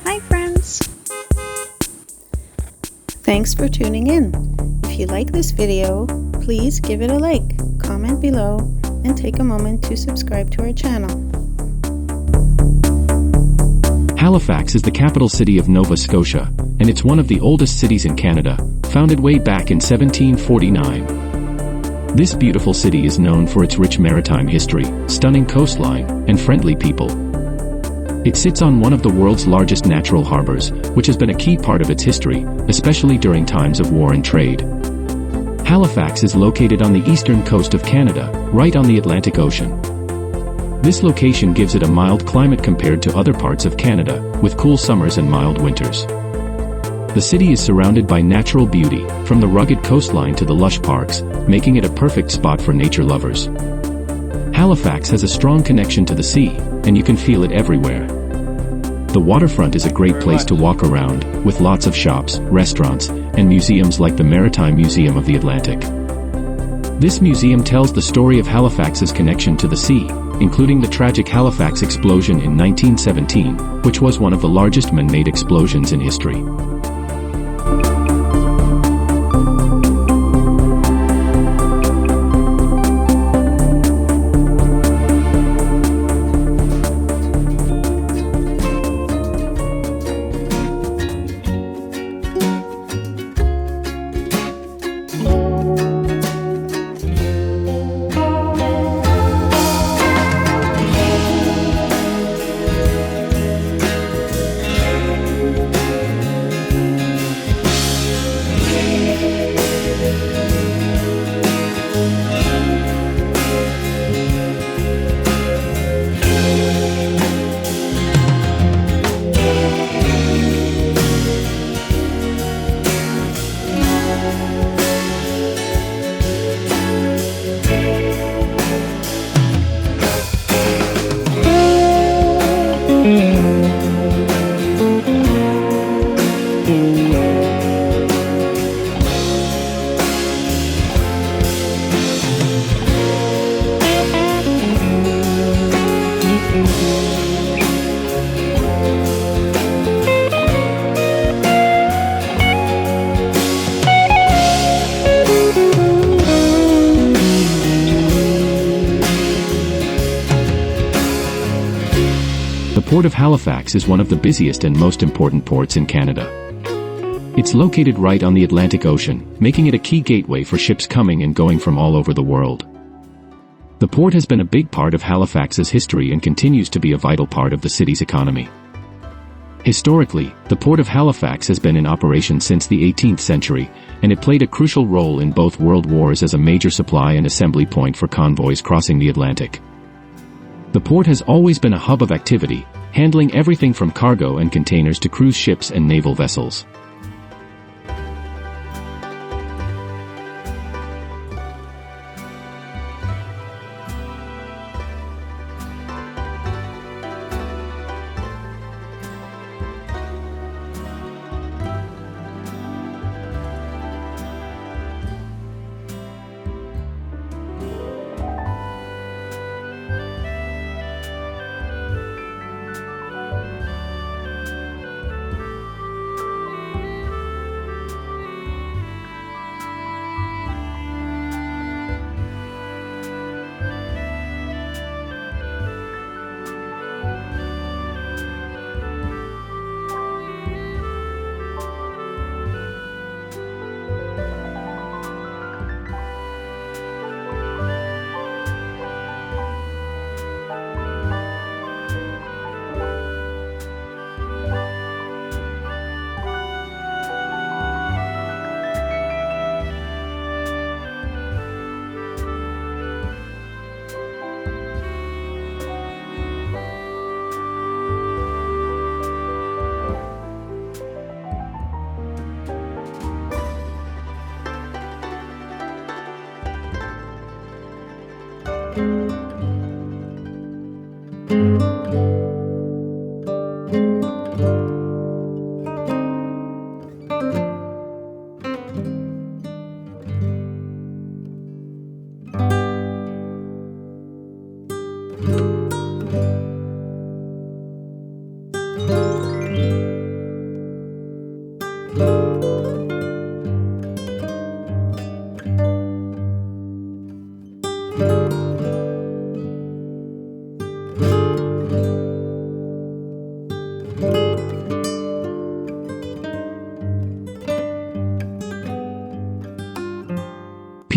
Hi friends! Thanks for tuning in. If you like this video, please give it a like, comment below, and take a moment to subscribe to our channel. Halifax is the capital city of Nova Scotia, and it's one of the oldest cities in Canada, founded way back in 1749. This beautiful city is known for its rich maritime history, stunning coastline, and friendly people. It sits on one of the world's largest natural harbors, which has been a key part of its history, especially during times of war and trade. Halifax is located on the eastern coast of Canada, right on the Atlantic Ocean. This location gives it a mild climate compared to other parts of Canada, with cool summers and mild winters. The city is surrounded by natural beauty, from the rugged coastline to the lush parks, making it a perfect spot for nature lovers. Halifax has a strong connection to the sea, and you can feel it everywhere. The waterfront is a great place to walk around, with lots of shops, restaurants, and museums like the Maritime Museum of the Atlantic. This museum tells the story of Halifax's connection to the sea, including the tragic Halifax explosion in 1917, which was one of the largest man-made explosions in history. The Port of Halifax is one of the busiest and most important ports in Canada. It's located right on the Atlantic Ocean, making it a key gateway for ships coming and going from all over the world. The port has been a big part of Halifax's history and continues to be a vital part of the city's economy. Historically, the Port of Halifax has been in operation since the 18th century, and it played a crucial role in both world wars as a major supply and assembly point for convoys crossing the Atlantic. The port has always been a hub of activity, handling everything from cargo and containers to cruise ships and naval vessels.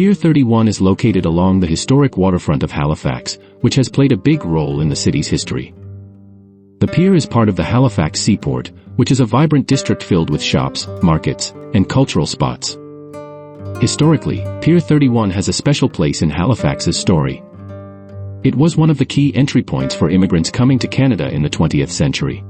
Pier 31 is located along the historic waterfront of Halifax, which has played a big role in the city's history. The pier is part of the Halifax Seaport, which is a vibrant district filled with shops, markets, and cultural spots. Historically, Pier 31 has a special place in Halifax's story. It was one of the key entry points for immigrants coming to Canada in the 20th century.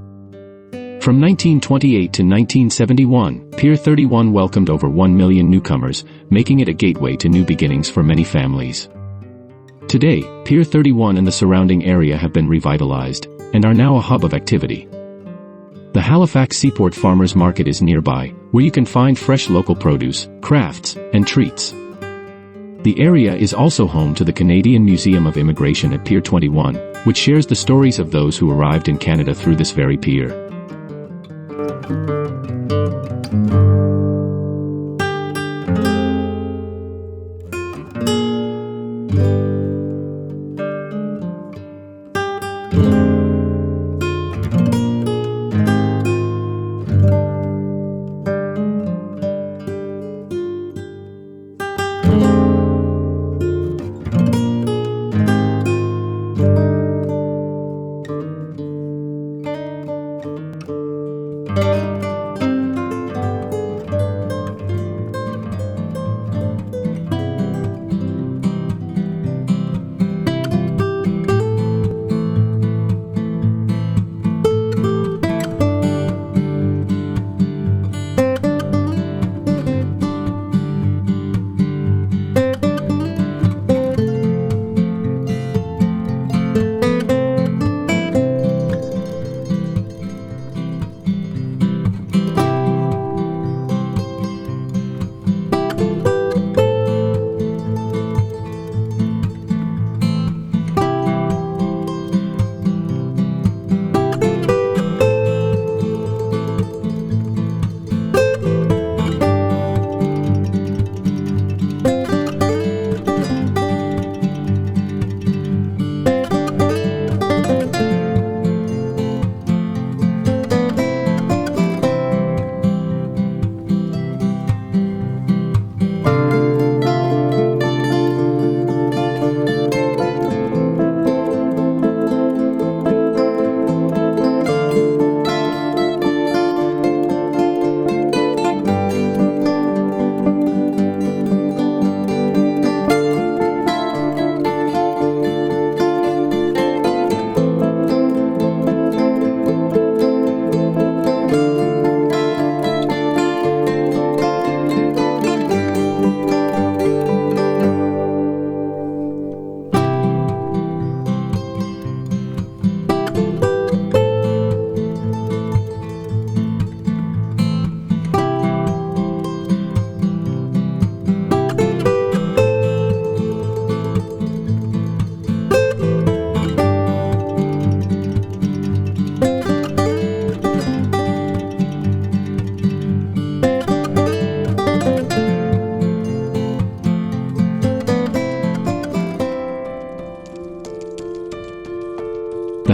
From 1928 to 1971, Pier 31 welcomed over 1 million newcomers, making it a gateway to new beginnings for many families. Today, Pier 31 and the surrounding area have been revitalized, and are now a hub of activity. The Halifax Seaport Farmers Market is nearby, where you can find fresh local produce, crafts, and treats. The area is also home to the Canadian Museum of Immigration at Pier 21, which shares the stories of those who arrived in Canada through this very pier.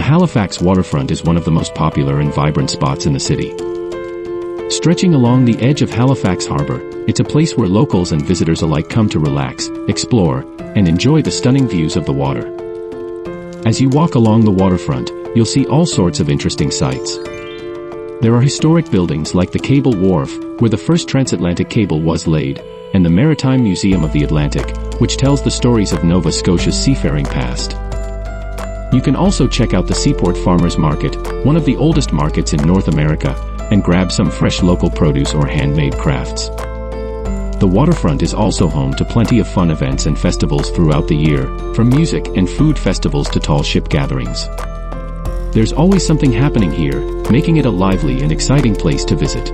The Halifax waterfront is one of the most popular and vibrant spots in the city. Stretching along the edge of Halifax Harbour, it's a place where locals and visitors alike come to relax, explore, and enjoy the stunning views of the water. As you walk along the waterfront, you'll see all sorts of interesting sights. There are historic buildings like the Cable Wharf, where the first transatlantic cable was laid, and the Maritime Museum of the Atlantic, which tells the stories of Nova Scotia's seafaring past. You can also check out the Seaport Farmers Market, one of the oldest markets in North America, and grab some fresh local produce or handmade crafts. The waterfront is also home to plenty of fun events and festivals throughout the year, from music and food festivals to tall ship gatherings. There's always something happening here, making it a lively and exciting place to visit.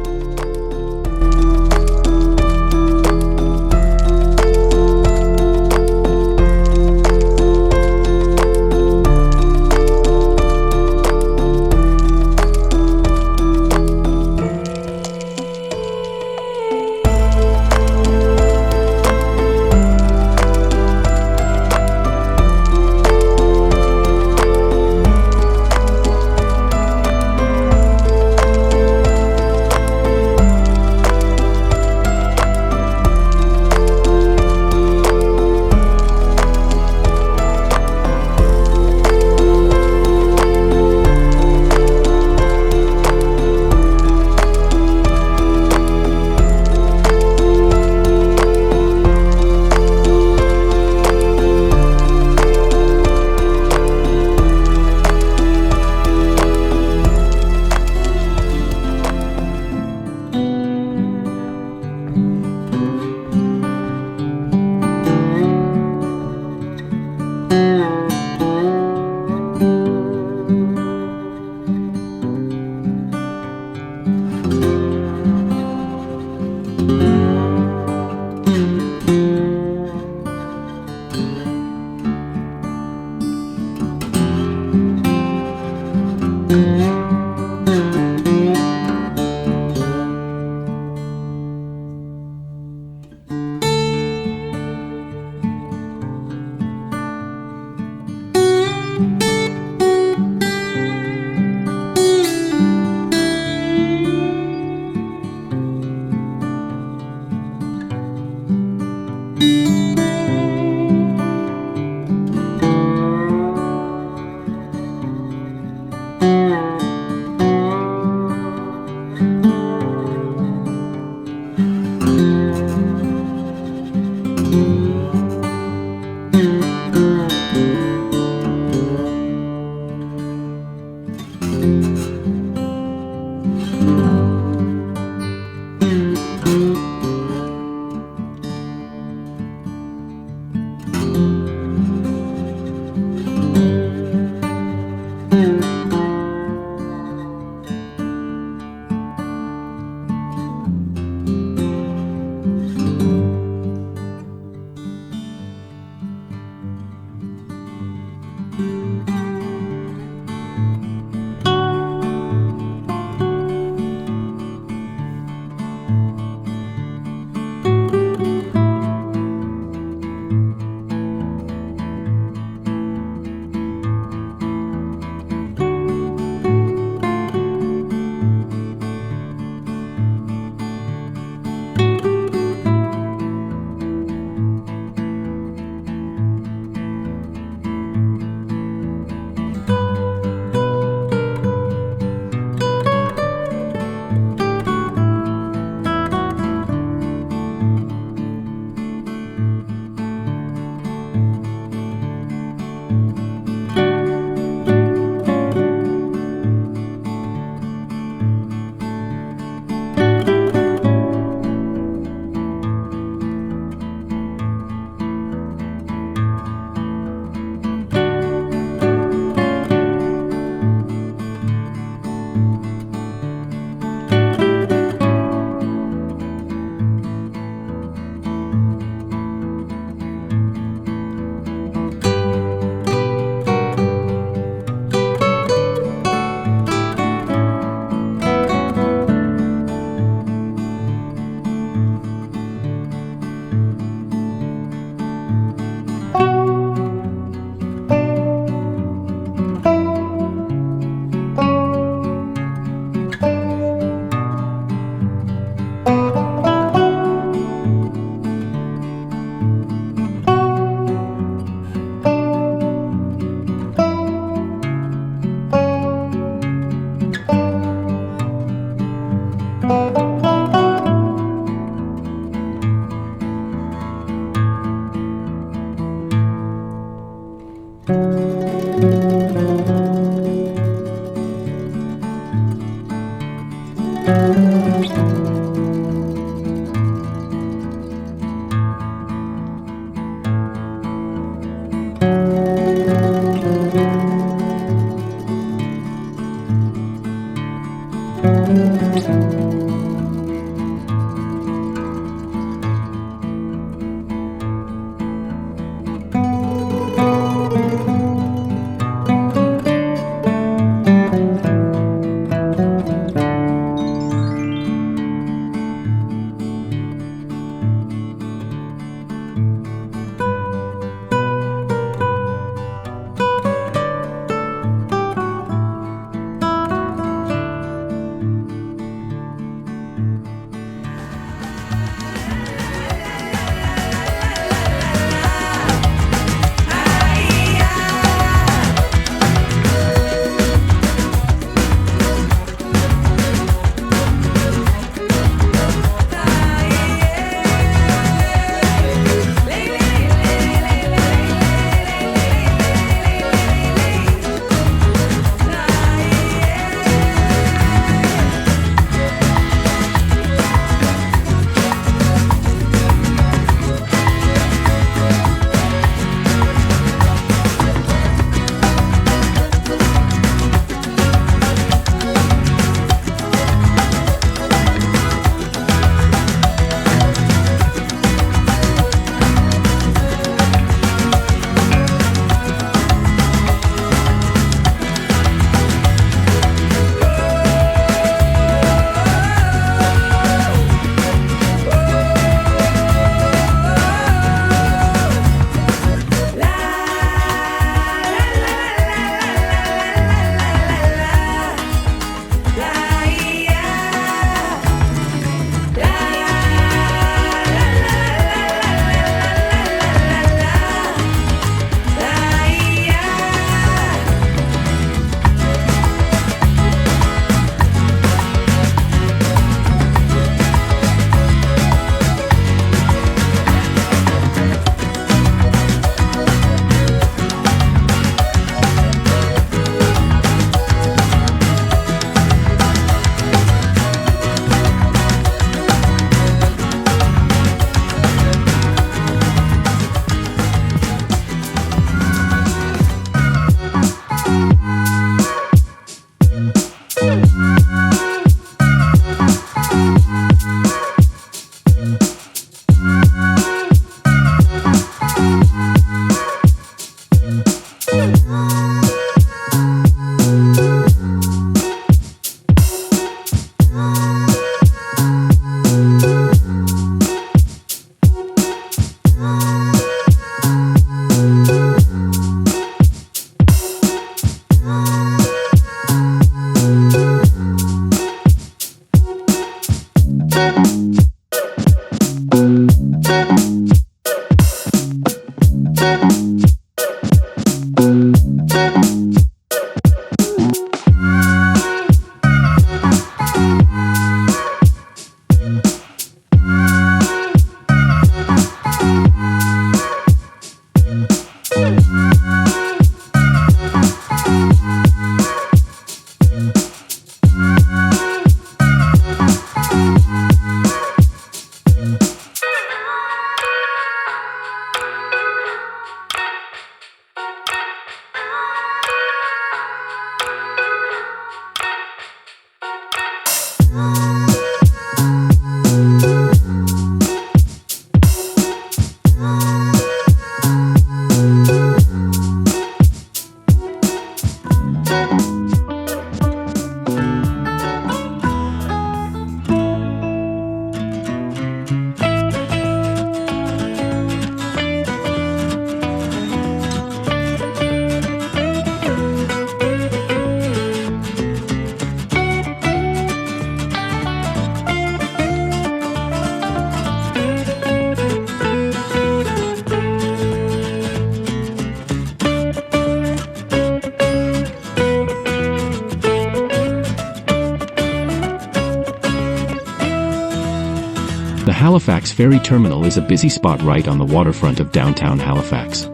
The Halifax Ferry Terminal is a busy spot right on the waterfront of downtown Halifax.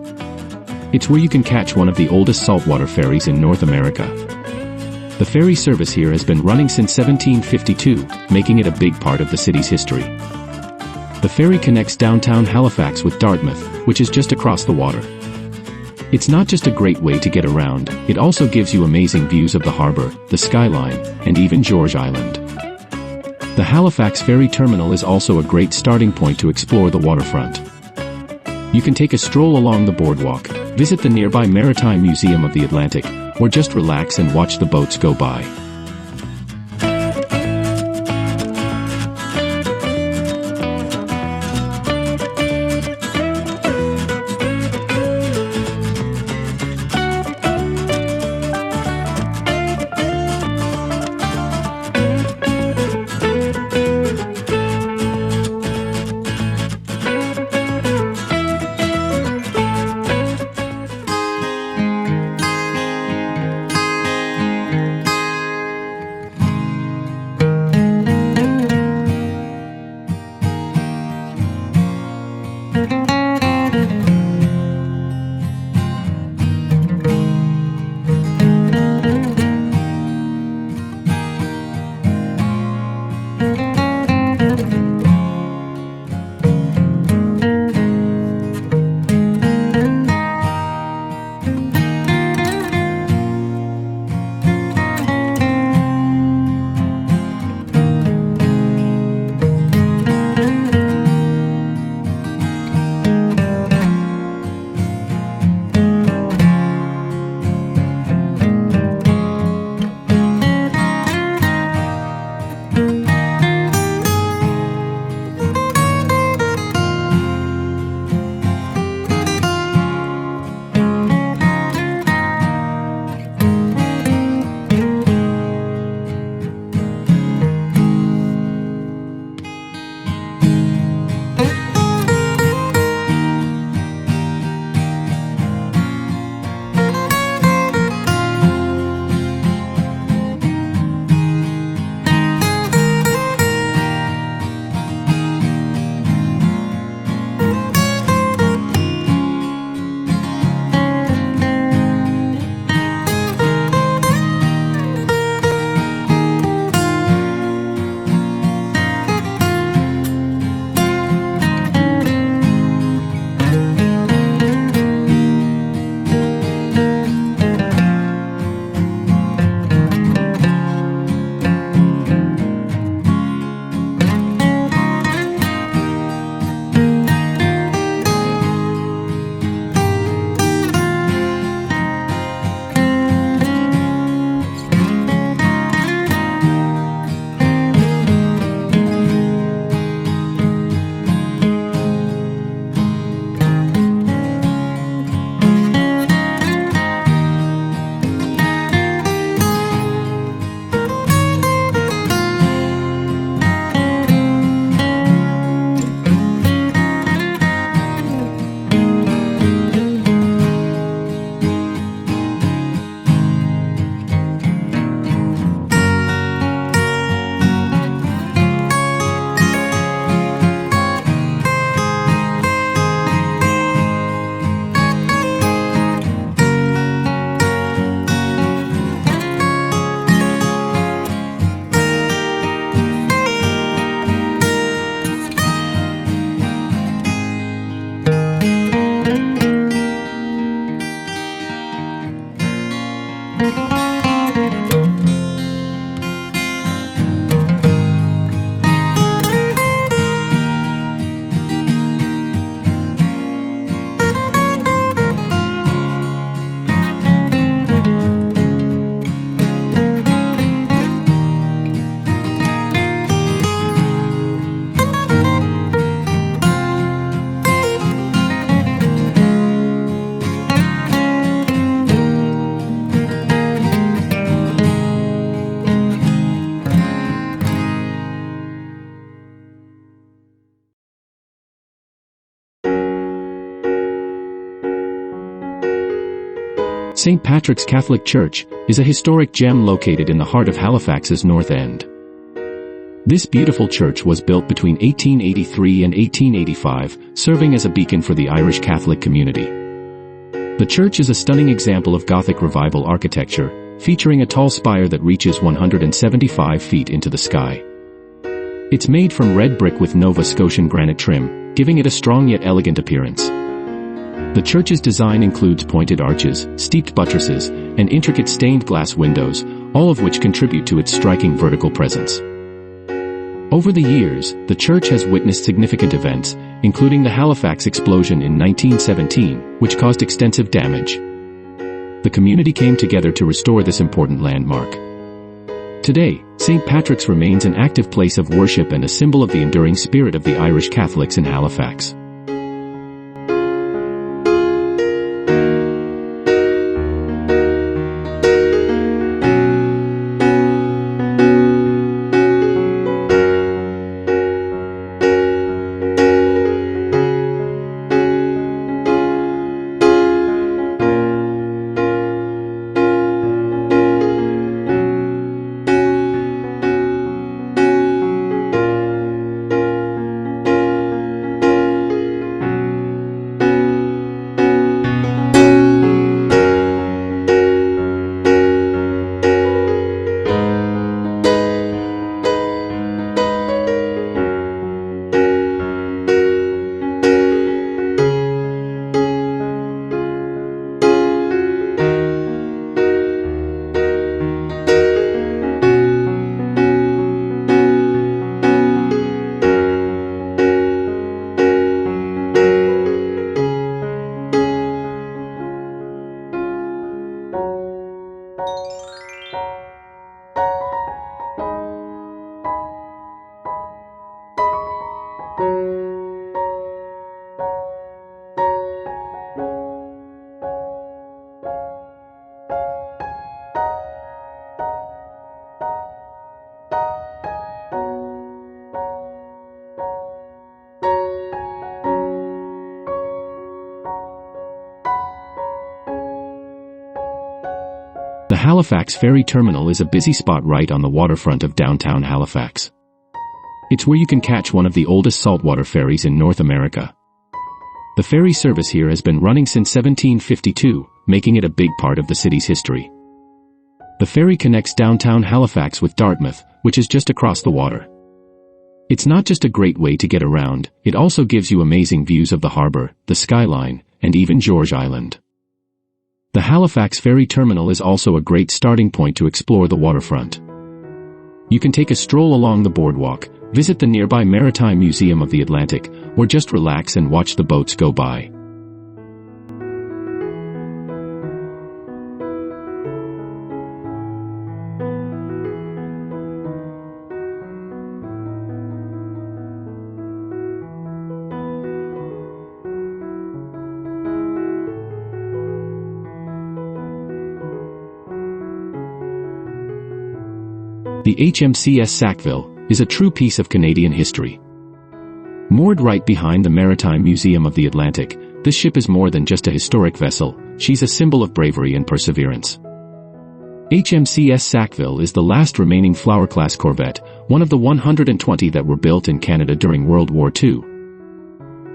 It's where you can catch one of the oldest saltwater ferries in North America. The ferry service here has been running since 1752, making it a big part of the city's history. The ferry connects downtown Halifax with Dartmouth, which is just across the water. It's not just a great way to get around, it also gives you amazing views of the harbour, the skyline, and even George Island. The Halifax Ferry Terminal is also a great starting point to explore the waterfront. You can take a stroll along the boardwalk, visit the nearby Maritime Museum of the Atlantic, or just relax and watch the boats go by. St. Patrick's Catholic Church is a historic gem located in the heart of Halifax's North End. This beautiful church was built between 1883 and 1885, serving as a beacon for the Irish Catholic community. The church is a stunning example of Gothic Revival architecture, featuring a tall spire that reaches 175 feet into the sky. It's made from red brick with Nova Scotian granite trim, giving it a strong yet elegant appearance. The church's design includes pointed arches, steeped buttresses, and intricate stained glass windows, all of which contribute to its striking vertical presence. Over the years, the church has witnessed significant events, including the Halifax explosion in 1917, which caused extensive damage. The community came together to restore this important landmark. Today, St. Patrick's remains an active place of worship and a symbol of the enduring spirit of the Irish Catholics in Halifax. The Halifax Ferry Terminal is a busy spot right on the waterfront of downtown Halifax. It's where you can catch one of the oldest saltwater ferries in North America. The ferry service here has been running since 1752, making it a big part of the city's history. The ferry connects downtown Halifax with Dartmouth, which is just across the water. It's not just a great way to get around, it also gives you amazing views of the harbor, the skyline, and even George Island. The Halifax Ferry Terminal is also a great starting point to explore the waterfront. You can take a stroll along the boardwalk, visit the nearby Maritime Museum of the Atlantic, or just relax and watch the boats go by. The HMCS Sackville is a true piece of Canadian history. Moored right behind the Maritime Museum of the Atlantic, this ship is more than just a historic vessel, she's a symbol of bravery and perseverance. HMCS Sackville is the last remaining Flower-class corvette, one of the 120 that were built in Canada during World War II.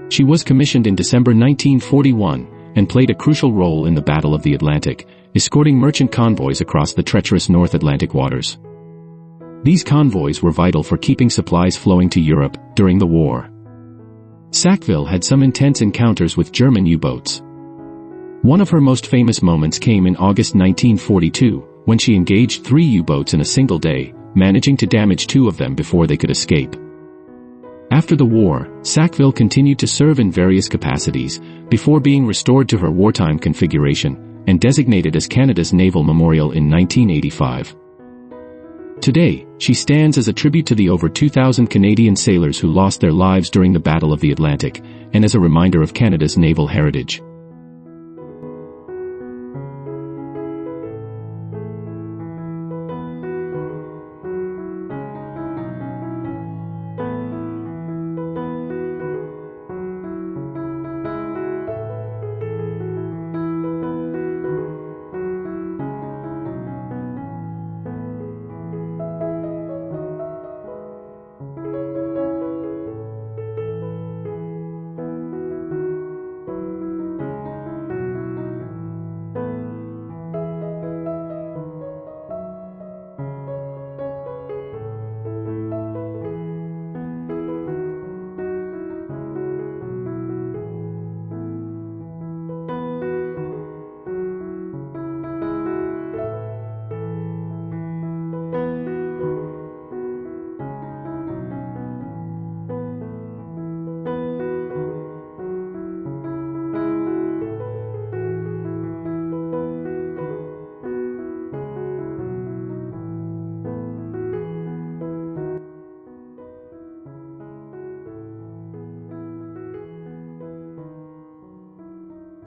She was commissioned in December 1941 and played a crucial role in the Battle of the Atlantic, escorting merchant convoys across the treacherous North Atlantic waters. These convoys were vital for keeping supplies flowing to Europe during the war. Sackville had some intense encounters with German U-boats. One of her most famous moments came in August 1942, when she engaged 3 U-boats in a single day, managing to damage 2 of them before they could escape. After the war, Sackville continued to serve in various capacities, before being restored to her wartime configuration, and designated as Canada's Naval Memorial in 1985. Today, she stands as a tribute to the over 2,000 Canadian sailors who lost their lives during the Battle of the Atlantic, and as a reminder of Canada's naval heritage.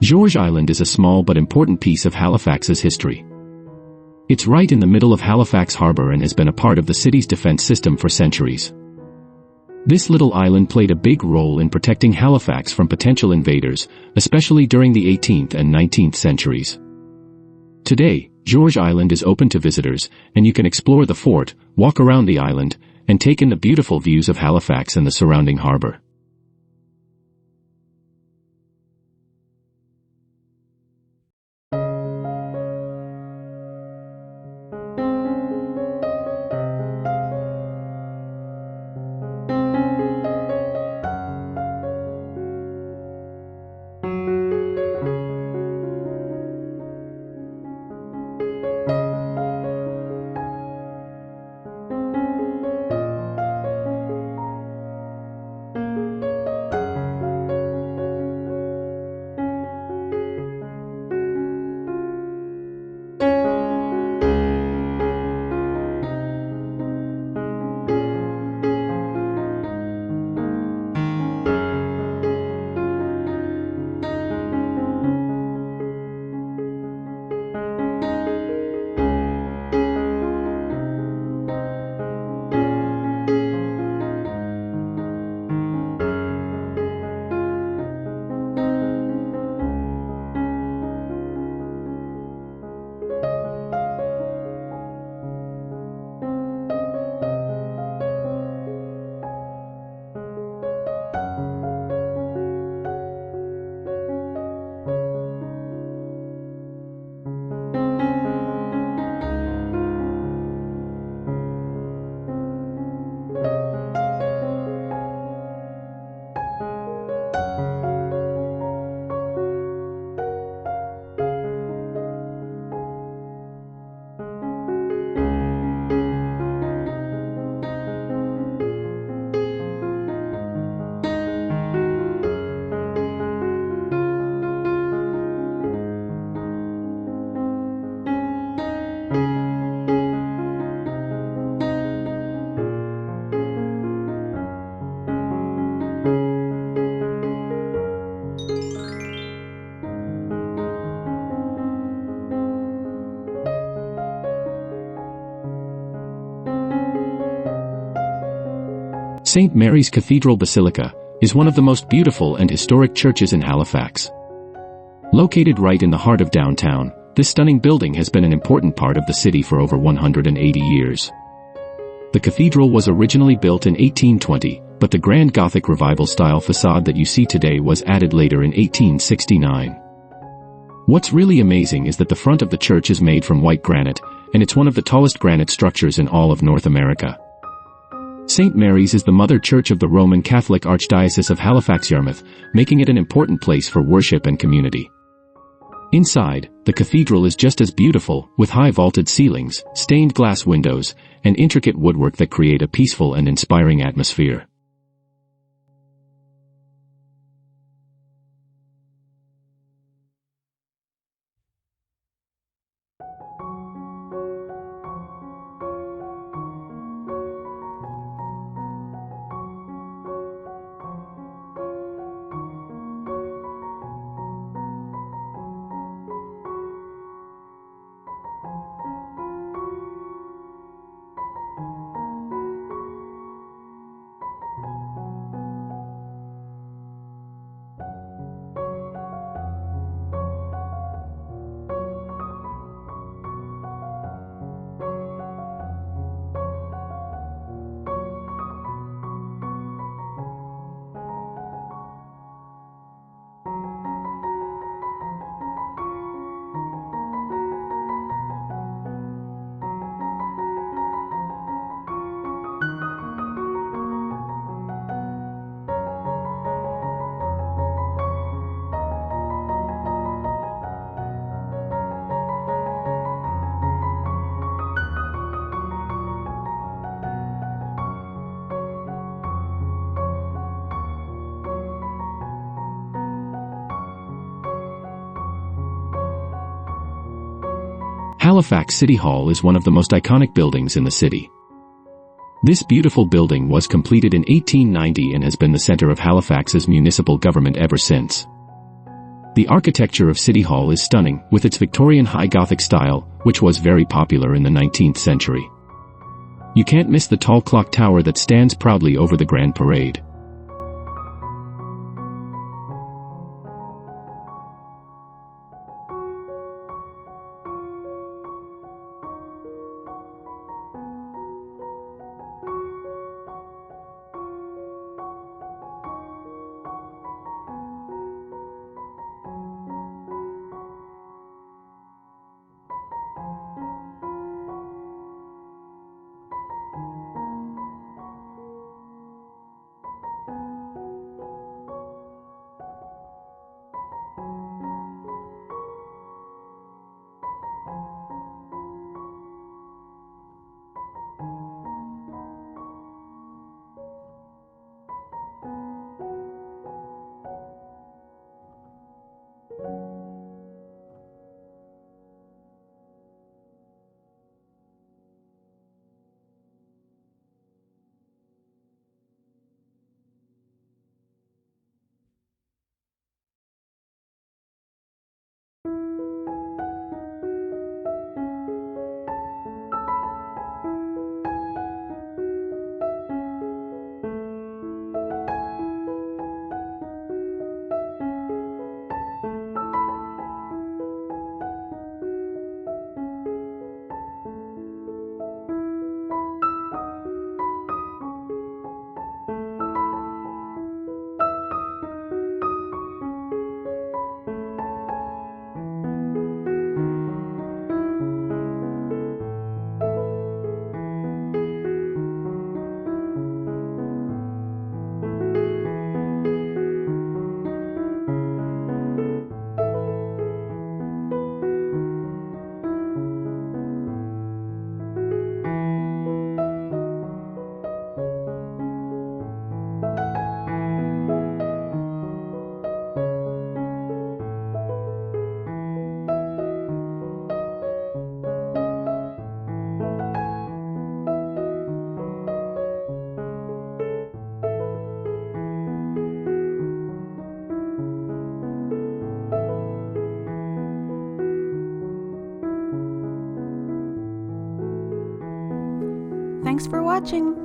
George Island is a small but important piece of Halifax's history. It's right in the middle of Halifax Harbour and has been a part of the city's defence system for centuries. This little island played a big role in protecting Halifax from potential invaders, especially during the 18th and 19th centuries. Today, George Island is open to visitors, and you can explore the fort, walk around the island, and take in the beautiful views of Halifax and the surrounding harbour. St. Mary's Cathedral Basilica is one of the most beautiful and historic churches in Halifax. Located right in the heart of downtown, this stunning building has been an important part of the city for over 180 years. The cathedral was originally built in 1820, but the Grand Gothic Revival-style facade that you see today was added later in 1869. What's really amazing is that the front of the church is made from white granite, and it's one of the tallest granite structures in all of North America. St. Mary's is the mother church of the Roman Catholic Archdiocese of Halifax-Yarmouth, making it an important place for worship and community. Inside, the cathedral is just as beautiful, with high vaulted ceilings, stained glass windows, and intricate woodwork that create a peaceful and inspiring atmosphere. Halifax City Hall is one of the most iconic buildings in the city. This beautiful building was completed in 1890 and has been the center of Halifax's municipal government ever since. The architecture of City Hall is stunning, with its Victorian High Gothic style, which was very popular in the 19th century. You can't miss the tall clock tower that stands proudly over the Grand Parade. Thanks for watching!